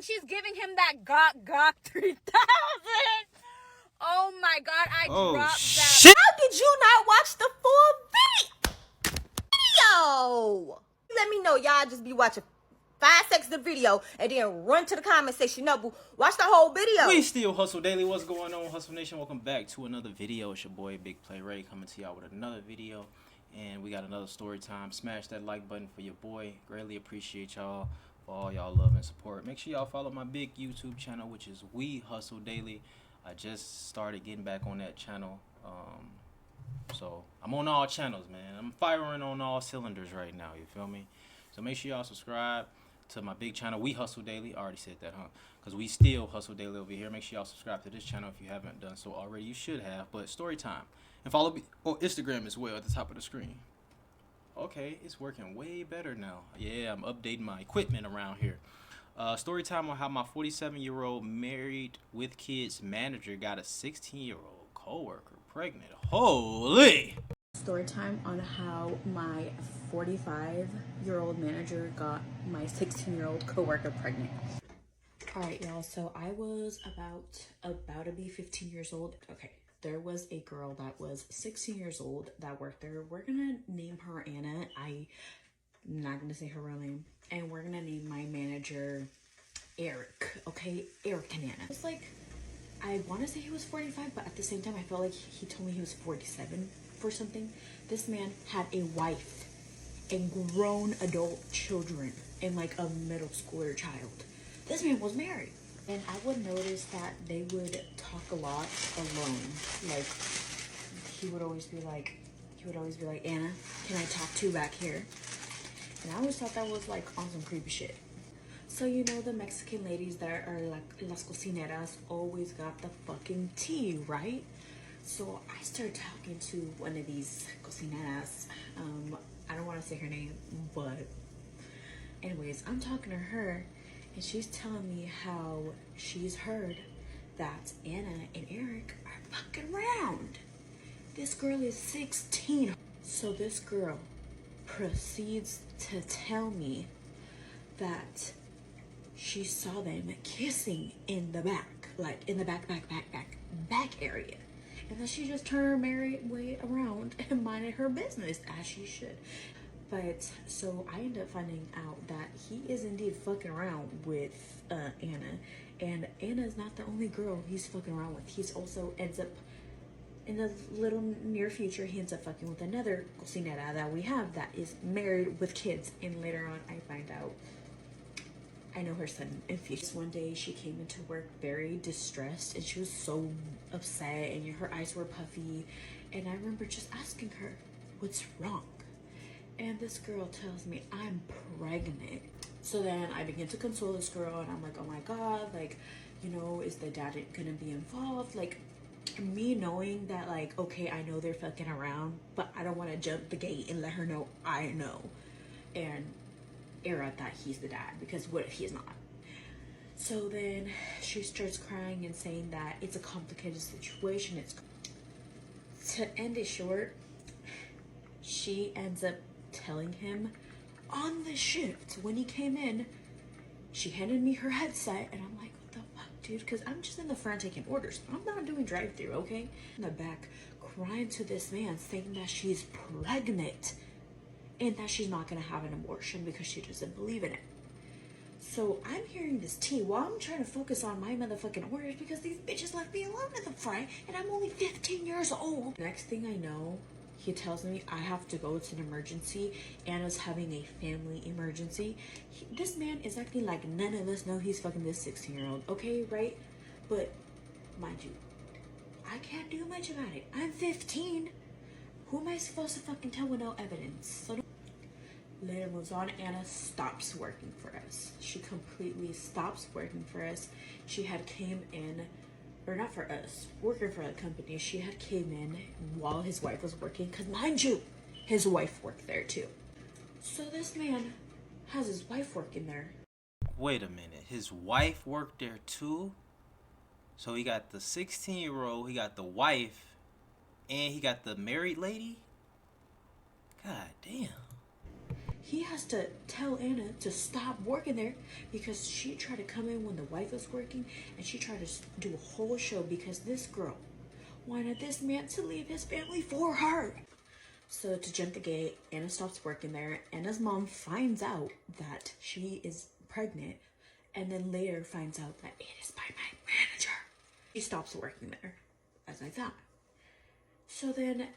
she's giving him that gok 3000. Oh my god, I dropped shit. that. How did you not watch the full video? Let me know, y'all just be watching 5 seconds of the video and then run to the comment section. No, boo, watch the whole video. We still Hustle Daily. What's going on, Hustle Nation? Welcome back to another video. It's your boy Big Play Ray coming to y'all with another video, and we got another story time. Smash that like button for your boy. Greatly appreciate y'all for all y'all love and support. Make sure y'all follow my big YouTube channel, which is We Hustle Daily. I just started getting back on that channel, so I'm on all channels, man. I'm firing on all cylinders right now. You feel me? So make sure y'all subscribe to my big channel, We Hustle Daily. I already said that, huh? Because we still Hustle Daily over here. Make sure y'all subscribe to this channel if you haven't done so already. You should have, but Storytime. And follow me on Instagram as well at the top of the screen. Okay, it's working way better now. Yeah, I'm updating my equipment around here. Storytime on how my 47-year-old married with kids manager got a 16-year-old coworker pregnant. Holy! Story time on how my 45-year-old manager got my 16-year-old coworker pregnant. All right, y'all. So I was about to be 15 years old. Okay, there was a girl that was 16 years old that worked there. We're gonna name her Anna. I'm not gonna say her real name, and we're gonna name my manager Eric. Okay, Eric and Anna. It's like, I want to say he was 45, but at the same time I felt like he told me he was 47 for something. This man had a wife and grown adult children and like a middle schooler child. This man was married. And I would notice that they would talk a lot alone. Like, he would always be like, Anna, can I talk to you back here? And I always thought that was like on some creepy shit. So you know the Mexican ladies that are like las cocineras always got the fucking tea, right? So I started talking to one of these cocineras. I don't want to say her name, but anyways, I'm talking to her and she's telling me how she's heard that Anna and Eric are fucking around. This girl is 16. So this girl proceeds to tell me that she saw them kissing in the back, like in the back area. And then she just turned her merry way around and minded her business as she should. But so I ended up finding out that he is indeed fucking around with Anna. And Anna is not the only girl he's fucking around with. He's also ends up, in the little near future, he ends up fucking with another cocinera that we have that is married with kids. And later on I find out I know her son in future. One day she came into work very distressed and she was so upset and her eyes were puffy. And I remember just asking her, what's wrong? And this girl tells me I'm pregnant. So then I begin to console this girl and I'm like, oh my God, like, you know, is the dad gonna be involved? Like, me knowing that, like, okay, I know they're fucking around, but I don't want to jump the gate and let her know I know. And Era that he's the dad, because what if he's not? So then she starts crying and saying that it's a complicated situation. It's to end it short, she ends up telling him on the shift when he came in, she handed me her headset and I'm like, what the fuck, dude? Because I'm just in the front taking orders. I'm not doing drive-through, okay? In the back crying to this man saying that she's pregnant and that she's not gonna have an abortion because she doesn't believe in it. So I'm hearing this tea while I'm trying to focus on my motherfucking orders because these bitches left me alone in the front and I'm only 15 years old. Next thing I know, he tells me I have to go. It's an emergency. Anna's having a family emergency. This man is acting like none of us know he's fucking this 16-year-old, okay, right? But mind you, I can't do much about it. I'm 15. Who am I supposed to fucking tell with no evidence? So later moves on. Anna stops working for us. She completely stops working for us. She had came in, or not for us, working for the company. She had came in while his wife was working, because mind you, his wife worked there too. So this man has his wife working there. Wait a minute. His wife worked there too? So he got the 16-year-old, he got the wife, and he got the married lady? God damn. he has to tell Anna to stop working there because she tried to come in when the wife was working, and she tried to do a whole show because this girl wanted this man to leave his family for her. So to jump the gate, Anna stops working there. Anna's mom finds out that she is pregnant, and then later finds out that it is by my manager. She stops working there, as I thought. So then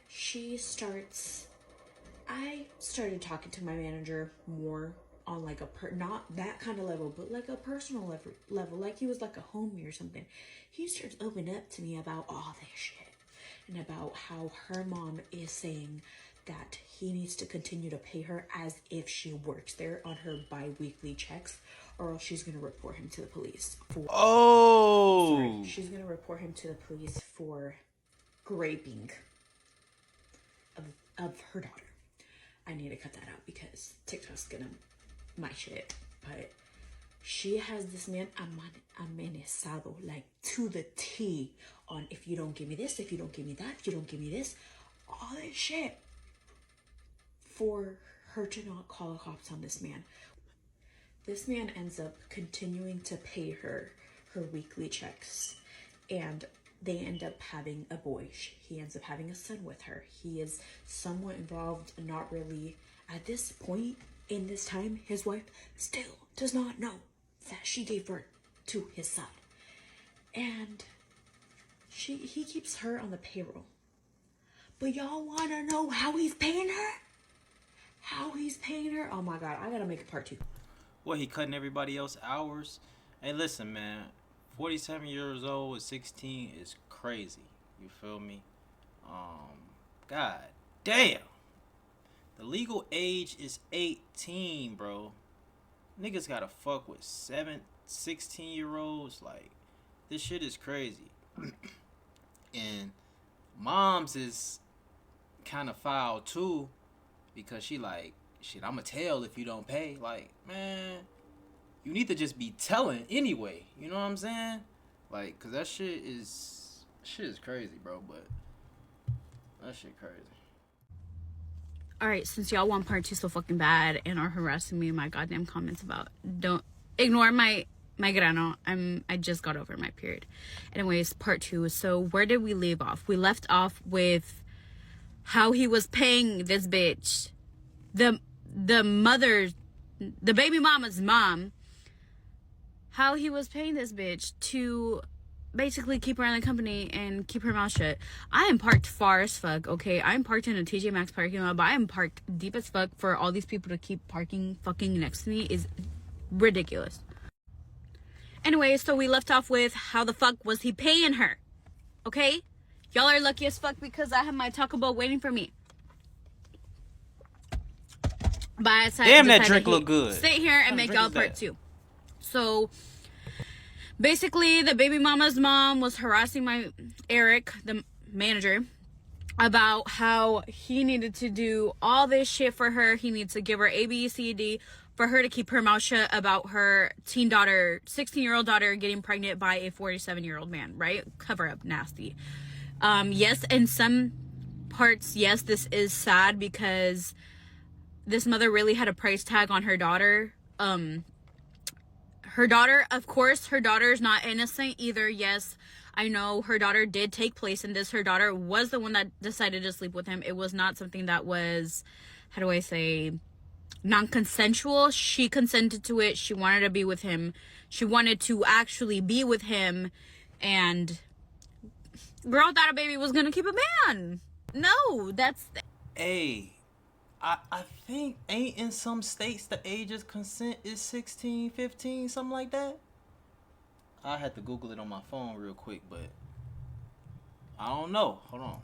I started talking to my manager more on like not that kind of level, but like a personal level, like he was like a homie or something. He starts opening up to me about all this shit, and about how her mom is saying that he needs to continue to pay her as if she works there on her bi-weekly checks, or else she's gonna report him to the police for she's gonna report him to the police for raping of her daughter. I need to cut that out because TikTok's gonna my shit. But she has this man amenazado, like to the T, on if you don't give me this, if you don't give me that, if you don't give me this, all this shit, for her to not call the cops on this man. This man ends up continuing to pay her weekly checks, and they end up having a boy. He ends up having a son with her. He is somewhat involved, not really. At this point in this time, his wife still does not know that she gave birth to his son. And he keeps her on the payroll. But y'all want to know how he's paying her? How he's paying her? Oh my God, I gotta make a part 2. Well, he cutting everybody else hours. Hey, listen, man. 47 years old at 16 is crazy. You feel me? God damn. The legal age is 18, bro. Niggas gotta fuck with 16-year-olds. Like, this shit is crazy. And moms is kind of foul too, because she like, shit, I'ma tell if you don't pay. Like, man, you need to just be telling anyway. You know what I'm saying? Like, cause that shit is crazy, bro. But that shit crazy. All right, since y'all want part 2 so fucking bad and are harassing me in my goddamn comments about, don't ignore my grano. I just got over my period. Anyways, part 2. So where did we leave off? We left off with how he was paying this bitch, the baby mama's mom, how he was paying this bitch to basically keep her in the company and keep her mouth shut. I am parked far as fuck, okay? I'm parked in a TJ Maxx parking lot, but I am parked deep as fuck. For all these people to keep parking fucking next to me is ridiculous. Anyway, so we left off with how the fuck was he paying her, okay? Y'all are lucky as fuck because I have my Taco Bell waiting for me. But damn, that drink look good. Sit here and make y'all part 2. So basically, the baby mama's mom was harassing Eric, the manager, about how he needed to do all this shit for her. He needs to give her A, B, C, D for her to keep her mouth shut about her 16-year-old daughter getting pregnant by a 47-year-old man, right? Cover up, nasty. Yes, in some parts, yes, this is sad because this mother really had a price tag on her daughter. Her daughter, of course, her daughter is not innocent either. Yes, I know her daughter did take place in this. Her daughter was the one that decided to sleep with him. It was not something that was, how do I say, non-consensual. She consented to it. She wanted to be with him. She wanted to actually be with him. And girl thought a baby was gonna keep a man. No, that's... Hey, I think ain't in some states the age of consent is 16, 15, something like that. I had to Google it on my phone real quick, but I don't know. Hold on.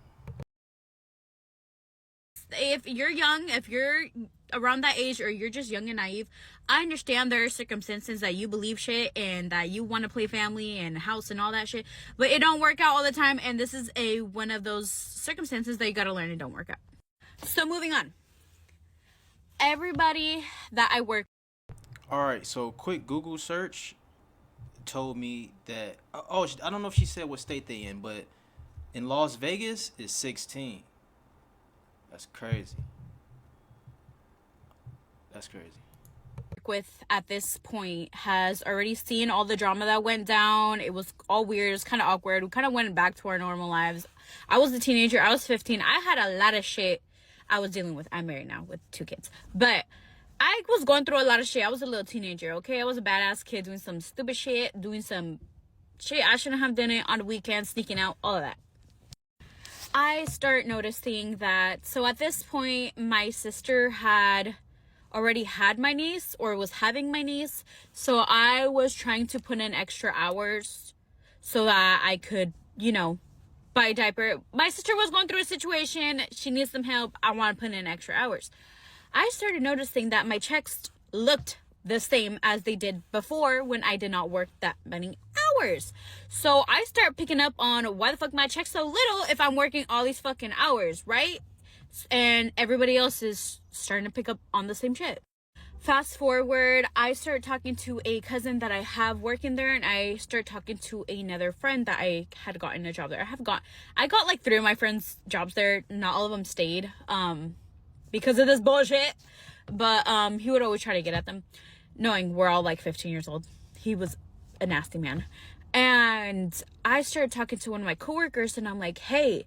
If you're young, if you're around that age, or you're just young and naive, I understand there are circumstances that you believe shit and that you want to play family and house and all that shit, but it don't work out all the time, and this is one of those circumstances that you gotta learn it don't work out. So moving on. Everybody that I work... Alright, so quick Google search told me that, I don't know if she said what state they in, but in Las Vegas is 16. That's crazy. That's crazy. With at this point has already seen all the drama that went down. It was all weird. It was kind of awkward. We kind of went back to our normal lives. I was a teenager. I was 15. I had a lot of shit I was dealing with. I'm married now with 2 kids, but I was going through a lot of shit. I was a little teenager, okay? I was a badass kid doing some stupid shit, doing some shit I shouldn't have done it on the weekend, sneaking out, all of that. I start noticing that, so at this point, my sister had already had my niece or was having my niece. So I was trying to put in extra hours so that I could, you know, buy a diaper. My sister was going through a situation. She needs some help. I want to put in extra hours. I started noticing that my checks looked the same as they did before when I did not work that many hours. So I start picking up on why the fuck my check's so little if I'm working all these fucking hours, right? And everybody else is starting to pick up on the same shit. Fast forward, I start talking to a cousin that I have working there, and I start talking to another friend that I had gotten a job there. I got like 3 of my friends jobs there. Not all of them stayed because of this bullshit, but he would always try to get at them, knowing we're all like 15 years old. He was a nasty man. And I started talking to one of my coworkers, and I'm like, hey,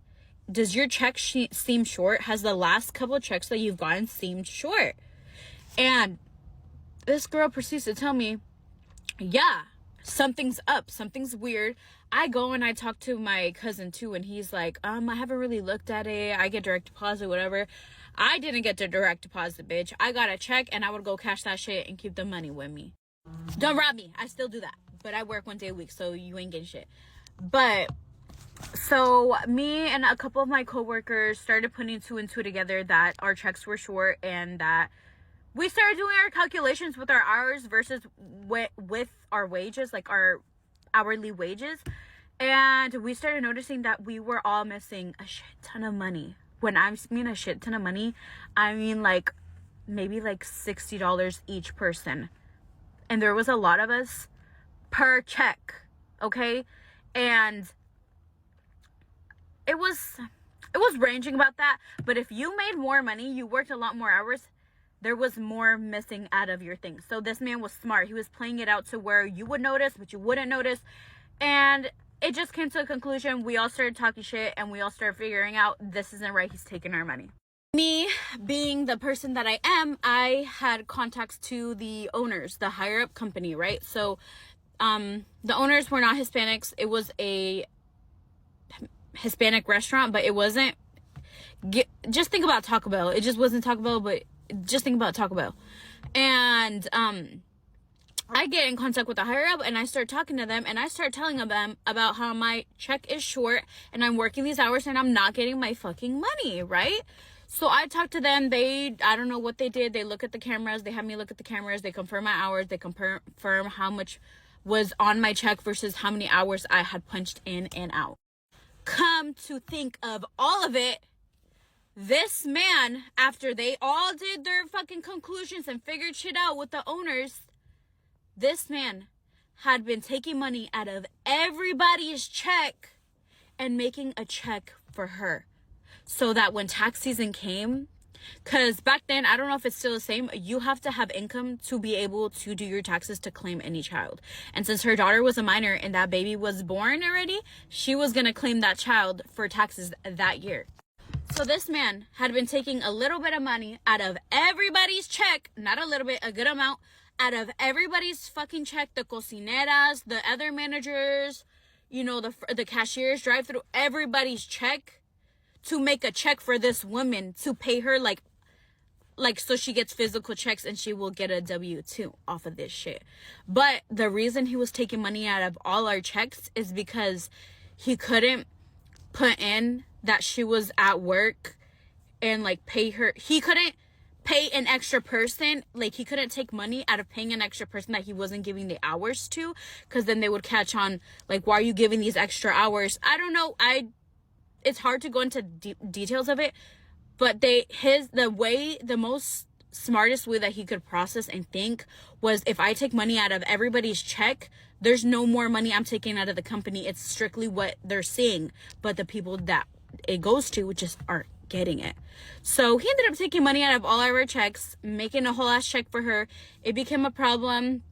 does your check seem short? Has the last couple of checks that you've gotten seemed short? And this girl proceeds to tell me, yeah, something's up. Something's weird. I go and I talk to my cousin too, and he's like, I haven't really looked at it. I get direct deposit, whatever. I didn't get the direct deposit, bitch. I got a check, and I would go cash that shit and keep the money with me. Don't rob me. I still do that. But I work 1 day a week, so you ain't getting shit. But so me and a couple of my coworkers started putting 2 and 2 together that our checks were short, and that we started doing our calculations with our hours versus with our wages, like our hourly wages. And we started noticing that we were all missing a shit ton of money. When I mean a shit ton of money, I mean like maybe like $60 each person. And there was a lot of us per check, okay? And it was ranging about that. But if you made more money, you worked a lot more hours, there was more missing out of your thing. So this man was smart. He was playing it out to where you would notice, but you wouldn't notice. And it just came to a conclusion. We all started talking shit, and we all started figuring out this isn't right. He's taking our money. Me being the person that I am, I had contacts to the owners, the higher up company, right? So the owners were not Hispanics. It was a Hispanic restaurant, but it wasn't. Just think about Taco Bell. It just wasn't Taco Bell, but just think about Taco Bell. And I get in contact with the higher up, and I start talking to them, and I start telling them about how my check is short and I'm working these hours and I'm not getting my fucking money, right? So I talked to them. I don't know what they did. They look at the cameras. They have me look at the cameras. They confirm my hours. They confirm how much was on my check versus how many hours I had punched in and out. Come to think of all of it, this man, after they all did their fucking conclusions and figured shit out with the owners, this man had been taking money out of everybody's check and making a check for her. So that when tax season came, because back then, I don't know if it's still the same, you have to have income to be able to do your taxes to claim any child. And since her daughter was a minor and that baby was born already, she was going to claim that child for taxes that year. So this man had been taking a little bit of money out of everybody's check, not a little bit, a good amount, out of everybody's fucking check, the cocineras, the other managers, you know, the cashiers, drive through everybody's check, to make a check for this woman to pay her like so she gets physical checks and she will get a W-2 off of this shit. But the reason he was taking money out of all our checks is because he couldn't put in that she was at work and like pay her. He couldn't pay an extra person. Like he couldn't take money out of paying an extra person that he wasn't giving the hours to, because then they would catch on like, why are you giving these extra hours? I don't know. It's hard to go into details of it, but the most smartest way that he could process and think was, if I take money out of everybody's check, there's no more money I'm taking out of the company. It's strictly what they're seeing, but the people that it goes to just aren't getting it. So he ended up taking money out of all our checks, making a whole ass check for her. It became a problem.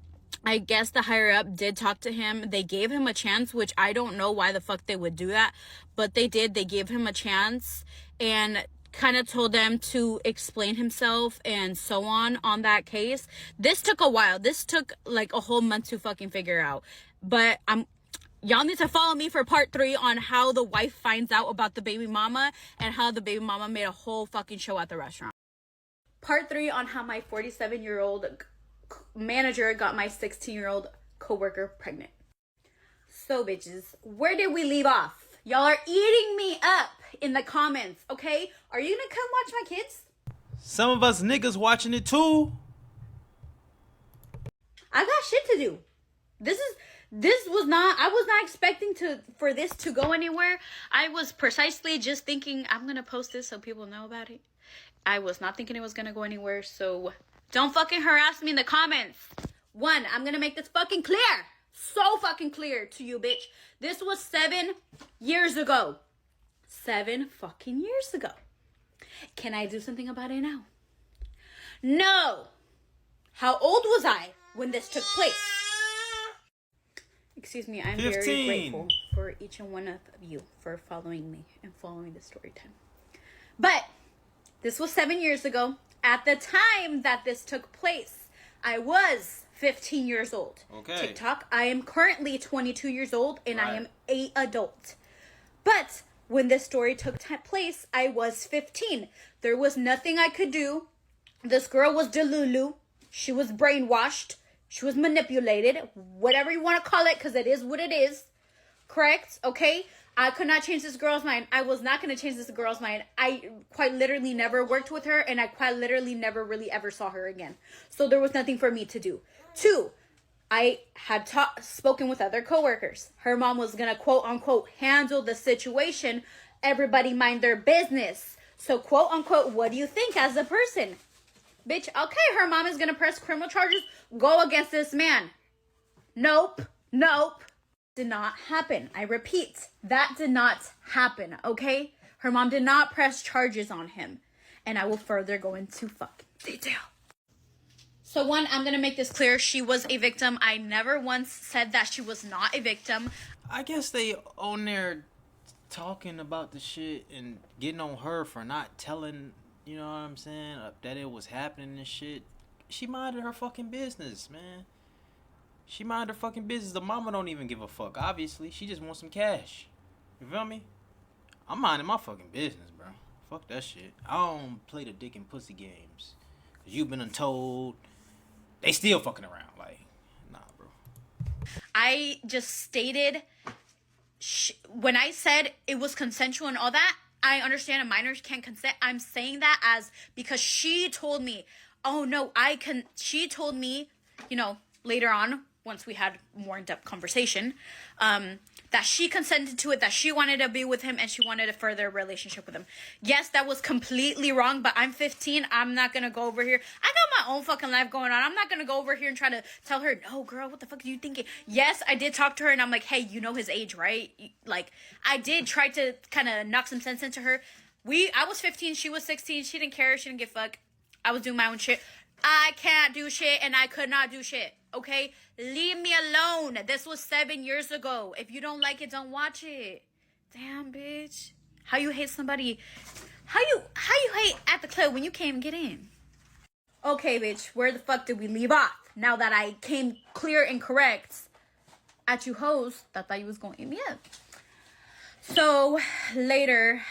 I guess the higher up did talk to him. They gave him a chance, which I don't know why the fuck they would do that, but they did. They gave him a chance and kind of told them to explain himself and so on that case. This took a while. This took like a whole month to fucking figure out. But y'all need to follow me for part 3 on how the wife finds out about the baby mama and how the baby mama made a whole fucking show at the restaurant. Part 3 on how my 47-year-old manager got my 16-year-old coworker pregnant. So bitches, where did we leave off? Y'all are eating me up in the comments, okay? Are you gonna come watch my kids? Some of us niggas watching it too. I got shit to do. I was not expecting for this to go anywhere. I was precisely just thinking I'm gonna post this so people know about it. I was not thinking it was gonna go anywhere, so don't fucking harass me in the comments. 1, I'm gonna make this fucking clear. So fucking clear to you, bitch. This was 7 years ago. 7 fucking years ago. Can I do something about it now? No. How old was I when this took place? Excuse me, I'm 15. very grateful for each and one of you for following me and following the story time. But this was 7 years ago. At the time that this took place, I was 15 years old. Okay. TikTok, I am currently 22 years old and Right. I am an adult. But when this story took place, I was 15. There was nothing I could do. This girl was delulu. She was brainwashed. She was manipulated. Whatever you want to call it, because it is what it is. Correct? Okay? I could not change this girl's mind. I was not going to change this girl's mind. I quite literally never worked with her, and I quite literally never really ever saw her again. So there was nothing for me to do. 2, I had spoken with other coworkers. Her mom was going to quote unquote handle the situation. Everybody mind their business. So quote unquote, what do you think as a person? Bitch, okay, her mom is going to press criminal charges. Go against this man. Nope. Did not happen. I repeat, that did not happen, okay? Her mom did not press charges on him. And I will further go into fucking detail. So 1, I'm going to make this clear. She was a victim. I never once said that she was not a victim. I guess they on there talking about the shit and getting on her for not telling, you know what I'm saying, that it was happening and shit. She minded her fucking business, man. She minded her fucking business. The mama don't even give a fuck, obviously. She just wants some cash. You feel me? I'm minding my fucking business, bro. Fuck that shit. I don't play the dick and pussy games. Cause you've been untold. They still fucking around. Like, nah, bro. I just stated, when I said it was consensual and all that, I understand a minor can't consent. I'm saying that as because she told me, oh no, she told me, you know, later on, once we had more in-depth conversation, that she consented to it, that she wanted to be with him and she wanted to further a relationship with him. Yes, that was completely wrong, but I'm 15. I'm not going to go over here. I got my own fucking life going on. I'm not going to go over here and try to tell her, no, girl, what the fuck are you thinking? Yes, I did talk to her and I'm like, hey, you know his age, right? Like, I did try to kind of knock some sense into her. I was 15. She was 16. She didn't care. She didn't give a fuck. I was doing my own shit. I can't do shit and I could not do shit. Okay? Leave me alone. This was 7 years ago. If you don't like it, don't watch it. Damn, bitch. How you hate somebody? How you hate at the club when you can't get in? Okay, bitch. Where the fuck did we leave off? Now that I came clear and correct at you hoes, I thought you was going to eat me up. So, later,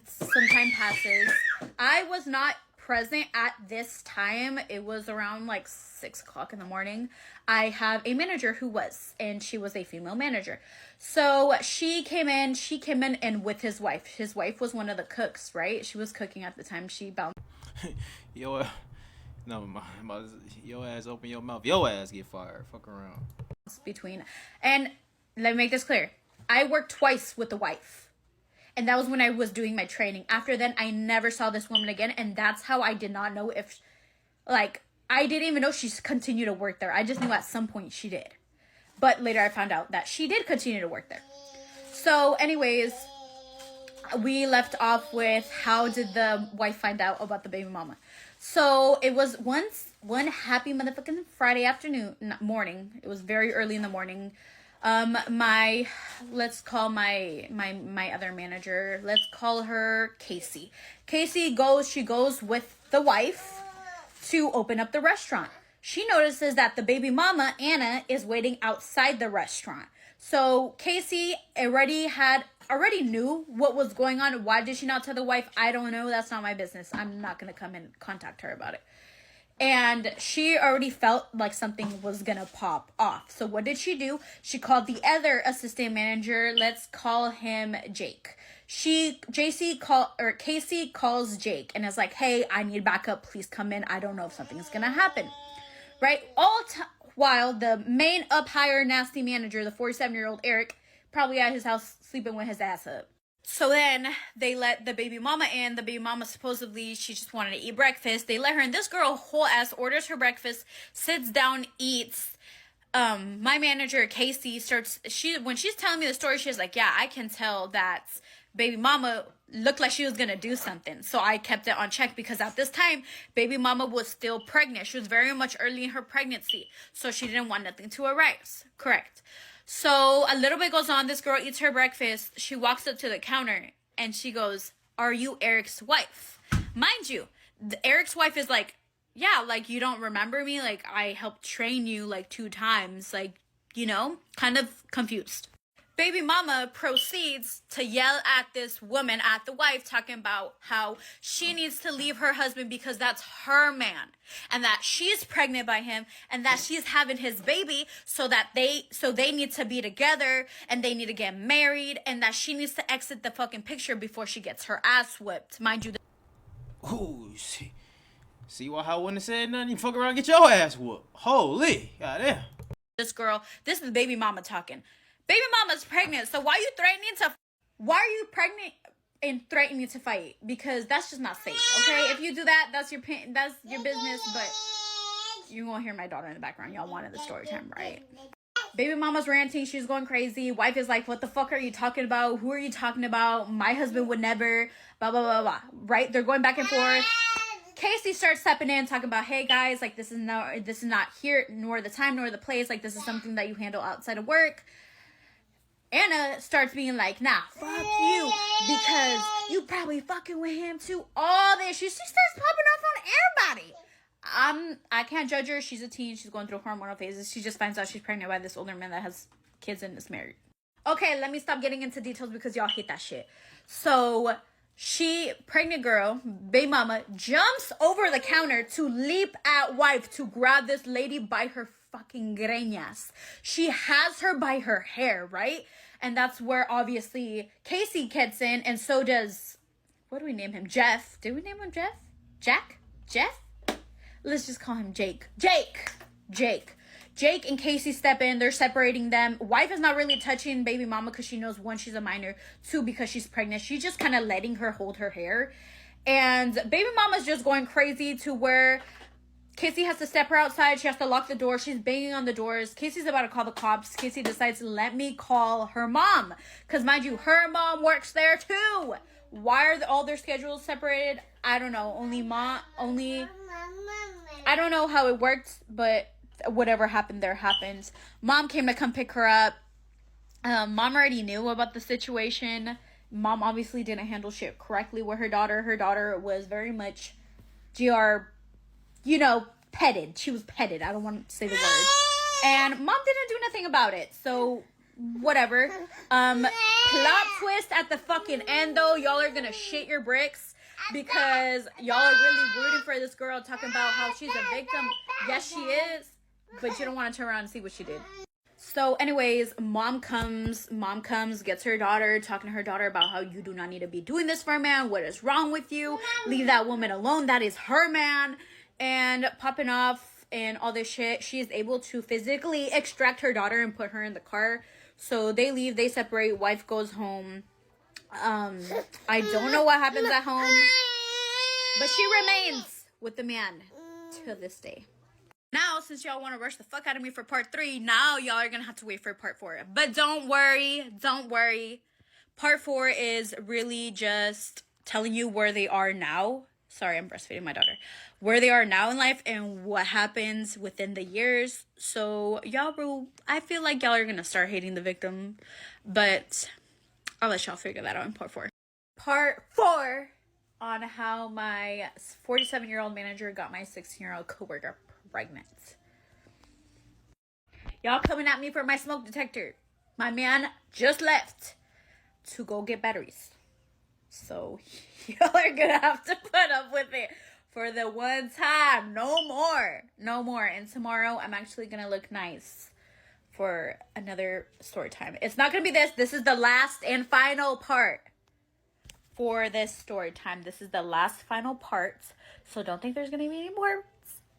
some time passes. I was not present at this time. It was around like 6 o'clock in the morning. I have a manager who was, and she was a female manager. So she came in and with his wife. His wife was one of the cooks, right? She was cooking at the time. She bounced. Yo, no, your ass open your mouth. Your ass get fired. Fuck around. Between, and let me make this clear. I worked twice with the wife. And that was when I was doing my training. After then, I never saw this woman again. And that's how I did not know if, like, I didn't even know she continued to work there. I just knew at some point she did. But later I found out that she did continue to work there. So anyways, we left off with how did the wife find out about the baby mama. So it was one happy motherfucking Friday afternoon, morning. It was very early in the morning. Let's call my other manager, let's call her Casey. She goes with the wife to open up the restaurant. She notices that the baby mama, Anna, is waiting outside the restaurant. So Casey already knew what was going on. Why did she not tell the wife? I don't know. That's not my business. I'm not going to come and contact her about it. And she already felt like something was going to pop off. So what did she do? She called the other assistant manager. Let's call him Jake. Casey calls Jake and is like, hey, I need backup. Please come in. I don't know if something's going to happen. Right? While the main up higher nasty manager, the 47-year-old Eric, probably at his house sleeping with his ass up. So then they let the baby mama in. The baby mama, supposedly, she just wanted to eat breakfast. They let her in. This girl, whole ass, orders her breakfast, sits down, eats. My manager, Casey, when she's telling me the story, she's like, yeah, I can tell that baby mama looked like she was gonna do something. So I kept it on check because at this time, baby mama was still pregnant. She was very much early in her pregnancy. So she didn't want nothing to arise. Correct. So a little bit goes on. This girl eats her breakfast. She walks up to the counter and she goes, are you Eric's wife? Mind you, Eric's wife is like, yeah, like, you don't remember me? Like, I helped train you like 2 times. Like, kind of confused. Baby mama proceeds to yell at this woman, at the wife, talking about how she needs to leave her husband because that's her man, and that she's pregnant by him, and that she's having his baby, so they need to be together, and they need to get married, and that she needs to exit the fucking picture before she gets her ass whipped. Mind you. Ooh, see why I wouldn't have said nothing? You fuck around and get your ass whooped. Holy, goddamn. This is the baby mama talking. Baby mama's pregnant, so why are you pregnant and threatening to fight? Because that's just not safe, okay? If you do that, that's your business, but you're gonna hear my daughter in the background. Y'all wanted the story time, right? Baby mama's ranting, she's going crazy. Wife is like, what the fuck are you talking about? Who are you talking about? My husband would never, blah, blah, blah, blah, right? They're going back and forth. Casey starts stepping in, talking about, hey guys, like, this is not here, nor the time, nor the place. Like, this is something that you handle outside of work. Anna starts being like, nah, fuck you, because you probably fucking with him too. All this. She starts popping off on everybody. I can't judge her. She's a teen. She's going through hormonal phases. She just finds out she's pregnant by this older man that has kids and is married. Okay, let me stop getting into details because y'all hate that shit. So, pregnant girl, baby mama, jumps over the counter to leap at wife to grab this lady by her fucking greñas. She has her by her hair, right? And that's where obviously Casey gets in, and so does, what do we name him? Jeff. Did we name him Jeff? Jack? Jeff? Let's just call him Jake. Jake and Casey step in. They're separating them. Wife is not really touching baby mama because she knows, 1, she's a minor, 2, because she's pregnant. She's just kind of letting her hold her hair. And baby mama's just going crazy to where Casey has to step her outside. She has to lock the door. She's banging on the doors. Casey's about to call the cops. Casey decides, let me call her mom. Because mind you, her mom works there too. Why are all their schedules separated? I don't know. I don't know how it worked, but whatever happened there happens. Mom came to come pick her up. Mom already knew about the situation. Mom obviously didn't handle shit correctly with her daughter. Her daughter was very much petted. She was petted. I don't want to say the word. And mom didn't do nothing about it. So, whatever. Plot twist at the fucking end, though. Y'all are gonna shit your bricks because y'all are really rooting for this girl, talking about how she's a victim. Yes, she is. But you don't want to turn around and see what she did. So, anyways, mom comes, gets her daughter, talking to her daughter about how you do not need to be doing this for a man. What is wrong with you? Leave that woman alone. That is her man. And popping off and all this shit. She is able to physically extract her daughter and put her in the car. So they leave, they separate, wife goes home. I don't know what happens at home, but she remains with the man to this day. Now, since y'all want to rush the fuck out of me for part 3, now y'all are gonna have to wait for part 4. But don't worry. Part 4 is really just telling you where they are now. Sorry, I'm breastfeeding my daughter. Where they are now in life and what happens within the years. So I feel like y'all are going to start hating the victim. But I'll let y'all figure that out in part 4. Part 4 on how my 47-year-old manager got my 16-year-old coworker pregnant. Y'all coming at me for my smoke detector. My man just left to go get batteries. So y'all are gonna have to put up with it for the one time. No more. No more. And tomorrow I'm actually gonna look nice for another story time. It's not gonna be this. This is the last and final part for this story time. This is the last final part. So don't think there's gonna be any more.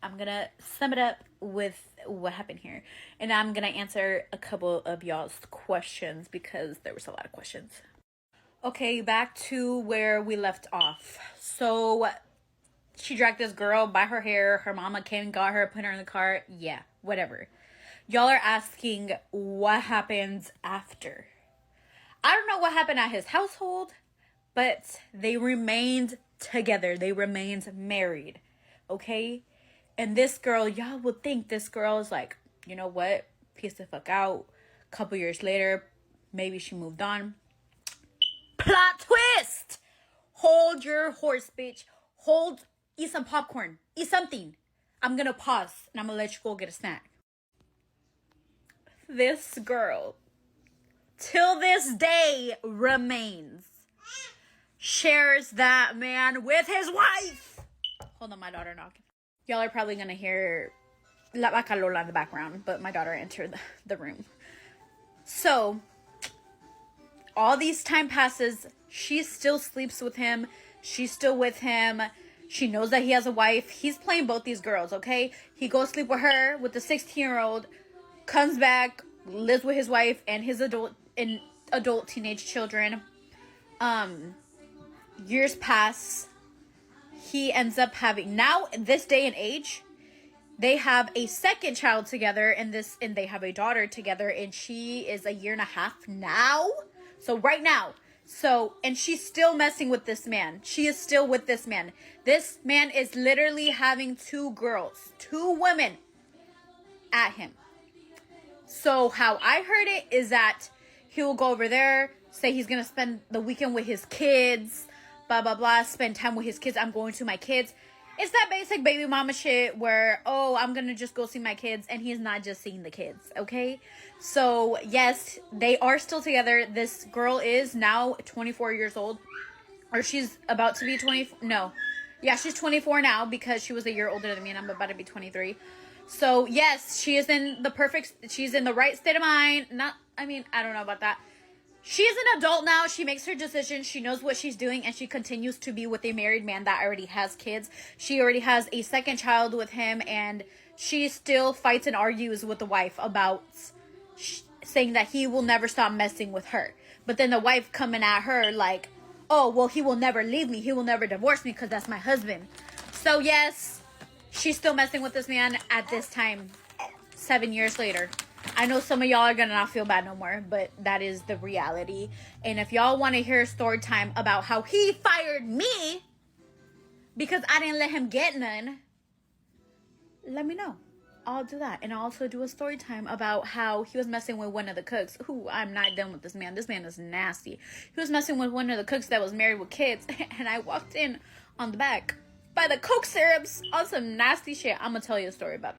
I'm gonna sum it up with what happened here. And I'm gonna answer a couple of y'all's questions because there was a lot of questions. Okay, back to where we left off. So she dragged this girl by her hair. Her mama came and got her, put her in the car. Yeah, whatever. Y'all are asking what happens after. I don't know what happened at his household, but they remained together. They remained married. Okay? And this girl, y'all would think this girl is like, you know what? Peace the fuck out. Couple years later, maybe she moved on. Plot twist! Hold your horse, bitch. Eat some popcorn. Eat something. I'm gonna pause and I'm gonna let you go get a snack. This girl, till this day, remains. Shares that man with his wife. Hold on, my daughter knocking. Y'all are probably gonna hear La Vaca Lola in the background, but my daughter entered the room. So, all these time passes, she still sleeps with him. She's still with him. She knows that he has a wife. He's playing both these girls, okay? He goes sleep with her, with the 16-year-old, comes back, lives with his wife and his adult teenage children. Years pass. He ends up having, now this day and age, they have a second child together and they have a daughter together, and she is a year and a half now. So right now. So, and she's still messing with this man. She is still with this man. This man is literally having 2 girls, 2 women at him. So how I heard it is that he will go over there, say he's going to spend the weekend with his kids, blah, blah, blah, spend time with his kids. I'm going to my kids. It's that basic baby mama shit where, oh, I'm going to just go see my kids, and he's not just seeing the kids, okay? So, yes, they are still together. This girl is now 24 years old, or she's about to be 20. No. Yeah, she's 24 now because she was a year older than me, and I'm about to be 23. So, yes, she is she's in the right state of mind. I don't know about that. She's an adult now. She makes her decisions. She knows what she's doing, and she continues to be with a married man that already has kids. She already has a second child with him, and she still fights and argues with the wife about saying that he will never stop messing with her. But then the wife coming at her like, oh, well, he will never leave me. He will never divorce me because that's my husband. So, yes, she's still messing with this man at this time, 7 years later. I know some of y'all are gonna not feel bad no more, but that is the reality. And if y'all want to hear a story time about how he fired me because I didn't let him get none, let me know. I'll do that. And I'll also do a story time about how he was messing with one of the cooks. Ooh, I'm not done with this man. This man is nasty. He was messing with one of the cooks that was married with kids, and I walked in on the back by the Coke syrups on some nasty shit. I'm gonna tell you a story about it.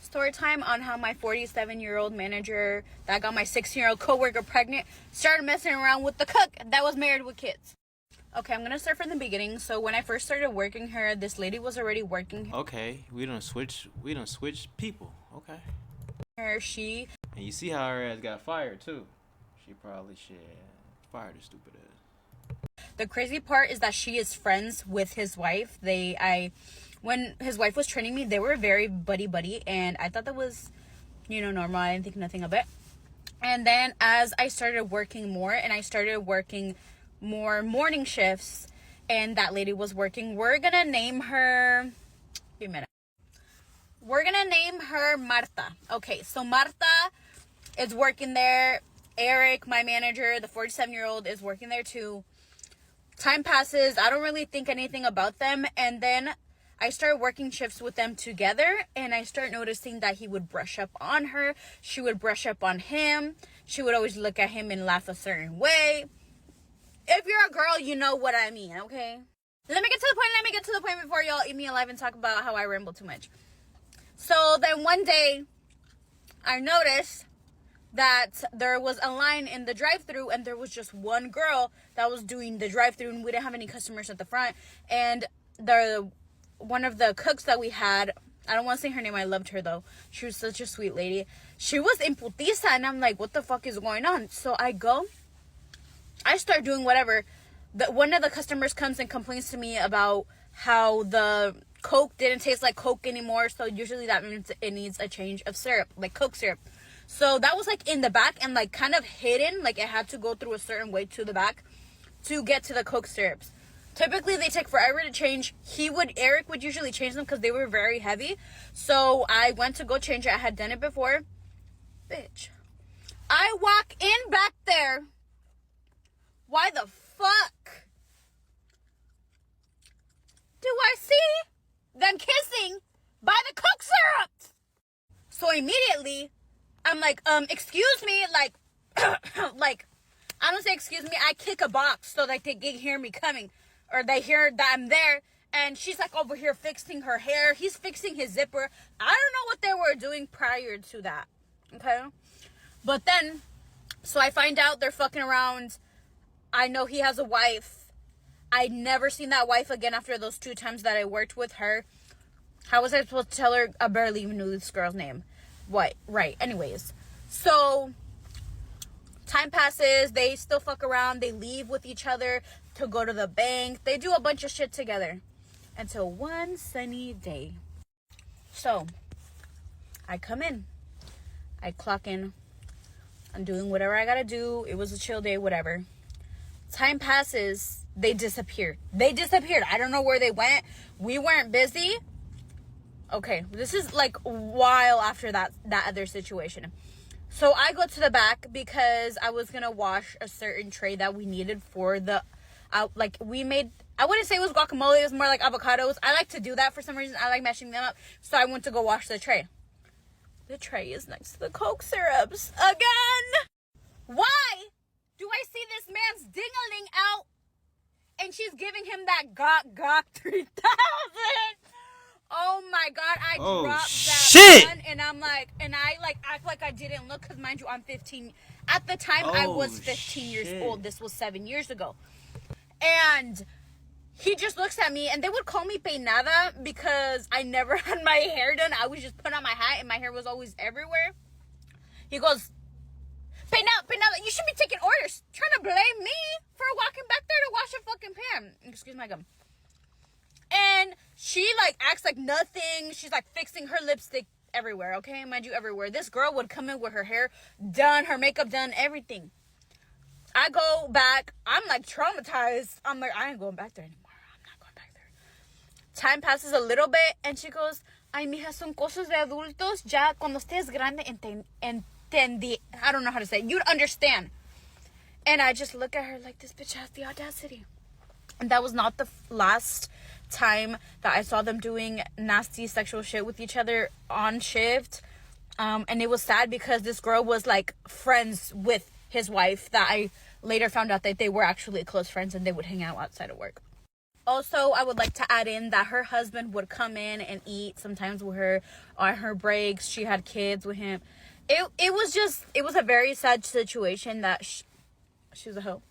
Story time on how my 47-year-old manager that got my 16-year-old coworker pregnant started messing around with the cook that was married with kids. Okay, I'm gonna start from the beginning. So when I first started working here, this lady was already working here. Okay, we done switch people. Okay. And you see how her ass got fired too. She probably fired her stupid ass. The crazy part is that she is friends with his wife. When his wife was training me, they were very buddy, and I thought that was, normal. I didn't think nothing of it. And then as I started working more, and I started working more morning shifts, and that lady was working, we're gonna name her, we're gonna name her Marta. Okay, so Marta is working there. Eric, my manager, the 47-year-old, is working there too. Time passes. I don't really think anything about them. And then I started working shifts with them together. And I start noticing that he would brush up on her. She would brush up on him. She would always look at him and laugh a certain way. If you're a girl, you know what I mean, okay? Let me get to the point before y'all eat me alive and talk about how I ramble too much. So then one day, I noticed that there was a line in the drive-thru, and there was just one girl that was doing the drive-thru, and we didn't have any customers at the front. And one of the cooks that we had, I don't want to say her name, I loved her though, she was such a sweet lady, she was in putiza, and I'm like, what the fuck is going on? So I start doing whatever. One of the customers comes and complains to me about how the Coke didn't taste like Coke anymore. So usually that means it needs a change of syrup, like Coke syrup. So that was like in the back and like kind of hidden. Like it had to go through a certain way to the back to get to the Coke syrups. Typically they take forever to change. Eric would usually change them because they were very heavy. So I went to go change it. I had done it before. Bitch. I walk in back there. Why the fuck do I see them kissing by the Coke syrup? So immediately, I'm like, excuse me, like, like, I don't say excuse me, I kick a box so that they can hear me coming, or they hear that I'm there, and she's like over here fixing her hair, he's fixing his zipper. I don't know what they were doing prior to that, okay? But then, so I find out they're fucking around. I know he has a wife. I'd never seen that wife again after those 2 times that I worked with her. How was I supposed to tell her? I barely even knew this girl's name. What? Right. Anyways. So, time passes. They still fuck around. They leave with each other to go to the bank. They do a bunch of shit together. Until one sunny day. So, I come in. I clock in. I'm doing whatever I gotta do. It was a chill day, whatever. Time passes. They disappeared. I don't know where they went. We weren't busy. Okay, this is like a while after that other situation. So I go to the back because I was gonna wash a certain tray that we needed for the, like we made, I wouldn't say it was guacamole, it was more like avocados. I like to do that for some reason. I like mashing them up. So I went to go wash the tray. The tray is next to the Coke syrups again. Why do I see this man's ding-a-ling out and she's giving him that gok 3000? Oh my god, I dropped that one, and I'm like, and I like act like I didn't look, because mind you, I'm 15. At the time, I was 15 years old. This was 7 years ago. And he just looks at me, and they would call me peinada because I never had my hair done. I would just put on my hat, and my hair was always everywhere. He goes, peinada, you should be taking orders. Trying to blame me for walking back there to wash a fucking pan. Excuse my gum. And she like acts like nothing. She's like fixing her lipstick everywhere, okay? Mind you, everywhere. This girl would come in with her hair done, her makeup done, everything. I go back. I'm like traumatized. I'm like, I ain't going back there anymore. I'm not going back there. Time passes a little bit and she goes, ay, mija, son cosas de adultos. Ya cuando estés grande entendí. I don't know how to say it. You'd understand. And I just look at her like, this bitch has the audacity. And that was not the last time that I saw them doing nasty sexual shit with each other on shift. And it was sad because this girl was like friends with his wife, that I later found out that they were actually close friends and they would hang out outside of work. Also, I would like to add in that her husband would come in and eat sometimes with her on her breaks. She had kids with him. It was a very sad situation that she was a hoe.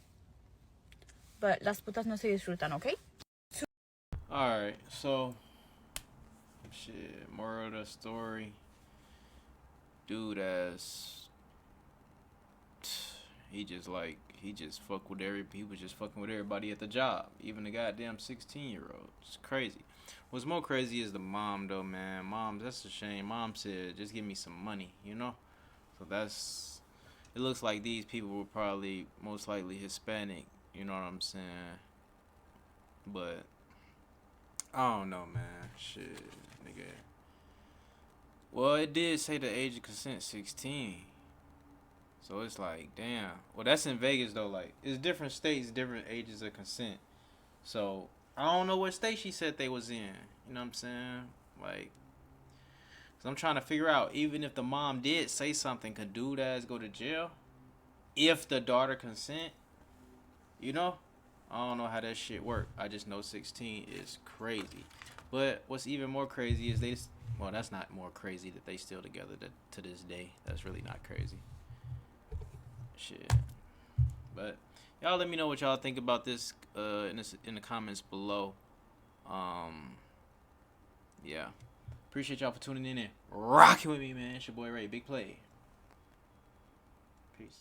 But las putas no se disfrutan, okay? Alright, so shit, moral of the story. Dude he just fuck with he was just fucking with everybody at the job. Even the goddamn 16-year-old. It's crazy. What's more crazy is the mom though, man. Mom, that's a shame. Mom said, just give me some money, you know? So it looks like these people were probably most likely Hispanic, you know what I'm saying? But I don't know, man. Shit, nigga. Well, it did say the age of consent 16. So it's like, damn. Well, that's in Vegas though. Like, it's different states, different ages of consent. So I don't know what state she said they was in. You know what I'm saying? Like, cause I'm trying to figure out, even if the mom did say something, could dude ass go to jail if the daughter consent? You know? I don't know how that shit work. I just know 16 is crazy. But what's even more crazy is well, that's not more crazy that they still together to this day. That's really not crazy. Shit. But y'all let me know what y'all think about this in the comments below. Yeah. Appreciate y'all for tuning in and rocking with me, man. It's your boy Ray. Big play. Peace.